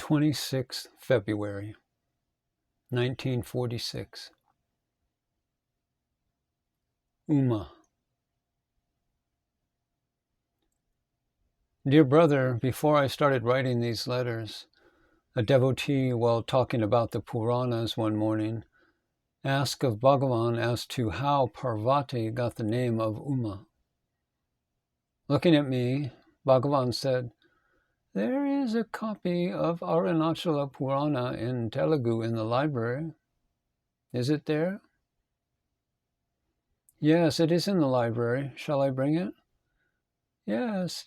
26th February, 1946. Uma. Dear brother, before I started writing these letters, a devotee, while talking about the Puranas one morning, asked of Bhagavan as to how Parvati got the name of Uma. Looking at me, Bhagavan said, "There is a copy of Arunachala Purana in Telugu in the library. Is it there?" "Yes, it is in the library. Shall I bring it?" Yes.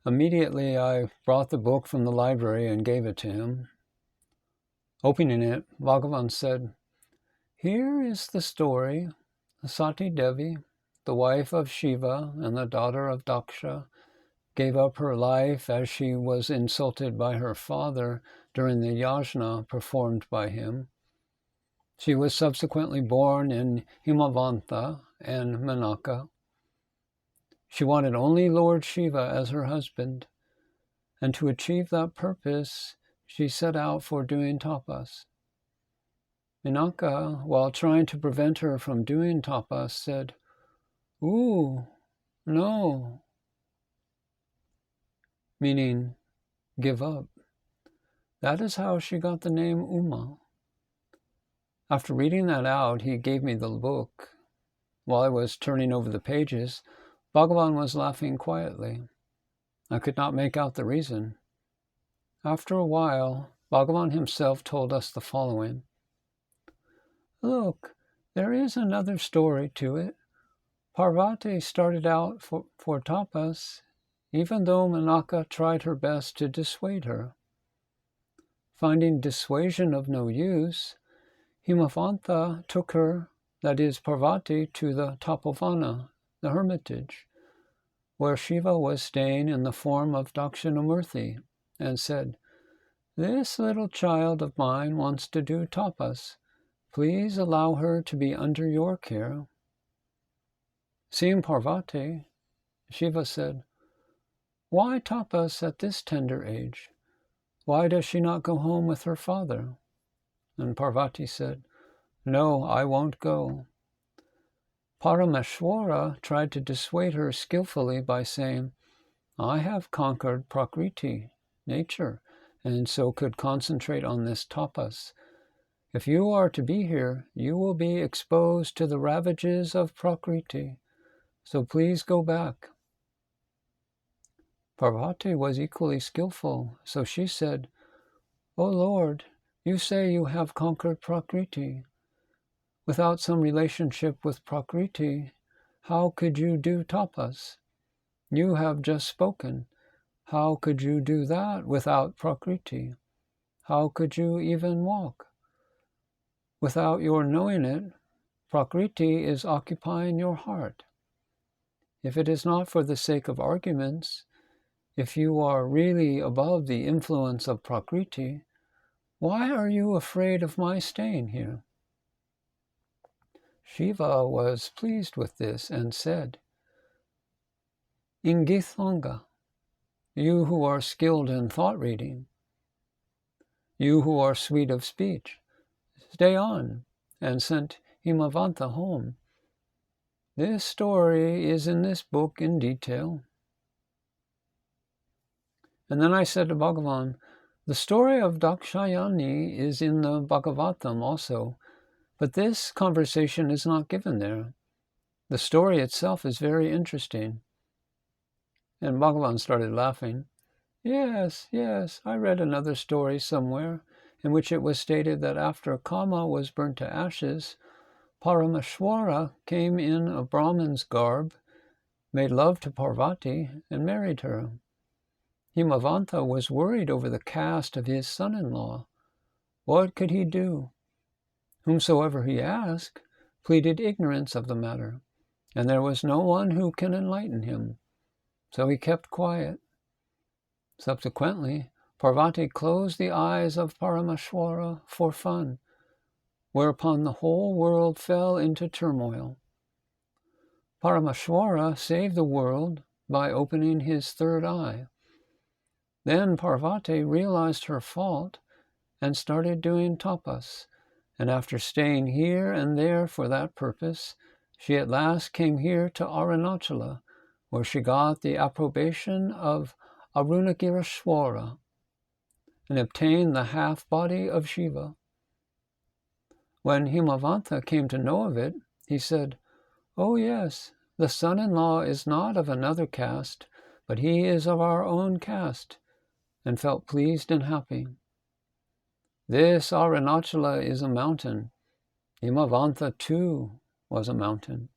Immediately I brought the book from the library and gave it to him. Opening it, Bhagavan said, "Here is the story. Sati Devi, the wife of Shiva and the daughter of Daksha, gave up her life as she was insulted by her father during the yajna performed by him. She was subsequently born in Himavanta and Menaka. She wanted only Lord Shiva as her husband, and to achieve that purpose, she set out for doing tapas. Menaka, while trying to prevent her from doing tapas, said, 'Ooh, no,' meaning give up. That is how she got the name Uma." After reading that out, he gave me the book. While I was turning over the pages, Bhagavan was laughing quietly. I could not make out the reason. After a while, Bhagavan himself told us the following. "Look, there is another story to it. Parvati started out for tapas, even though Menaka tried her best to dissuade her. Finding dissuasion of no use, Himavanta took her, that is Parvati, to the Tapovana, the hermitage, where Shiva was staying in the form of Dakshinamurti, and said, 'This little child of mine wants to do tapas. Please allow her to be under your care.' Seeing Parvati, Shiva said, 'Why tapas at this tender age? Why does she not go home with her father?' And Parvati said, 'No, I won't go.' Parameshwara tried to dissuade her skillfully by saying, 'I have conquered Prakriti, nature, and so could concentrate on this tapas. If you are to be here, you will be exposed to the ravages of Prakriti, so please go back.' Parvati was equally skillful, so she said, 'O Lord, you say you have conquered Prakriti. Without some relationship with Prakriti, how could you do tapas? You have just spoken. How could you do that without Prakriti? How could you even walk? Without your knowing it, Prakriti is occupying your heart. If it is not for the sake of arguments, if you are really above the influence of Prakriti, why are you afraid of my staying here?' Shiva was pleased with this and said, 'Ingithanga, you who are skilled in thought reading, you who are sweet of speech, stay on,' and sent Himavanta home. This story is in this book in detail." And then I said to Bhagavan, "The story of Dakshayani is in the Bhagavatam also, but this conversation is not given there. The story itself is very interesting." And Bhagavan started laughing. Yes, I read another story somewhere in which it was stated that after Kama was burnt to ashes, Parameshwara came in a Brahmin's garb, made love to Parvati, and married her. Himavanta was worried over the caste of his son-in-law. What could he do? Whomsoever he asked pleaded ignorance of the matter, and there was no one who can enlighten him. So he kept quiet. Subsequently, Parvati closed the eyes of Parameshwara for fun, whereupon the whole world fell into turmoil. " Parameshwara saved the world by opening his third eye. Then Parvati realized her fault and started doing tapas, and after staying here and there for that purpose, she at last came here to Arunachala, where she got the approbation of Arunagirishwara and obtained the half-body of Shiva. When Himavanta came to know of it, he said, "Oh yes, the son-in-law is not of another caste, but he is of our own caste," and felt pleased and happy. This Arunachala is a mountain. Himavanta too was a mountain.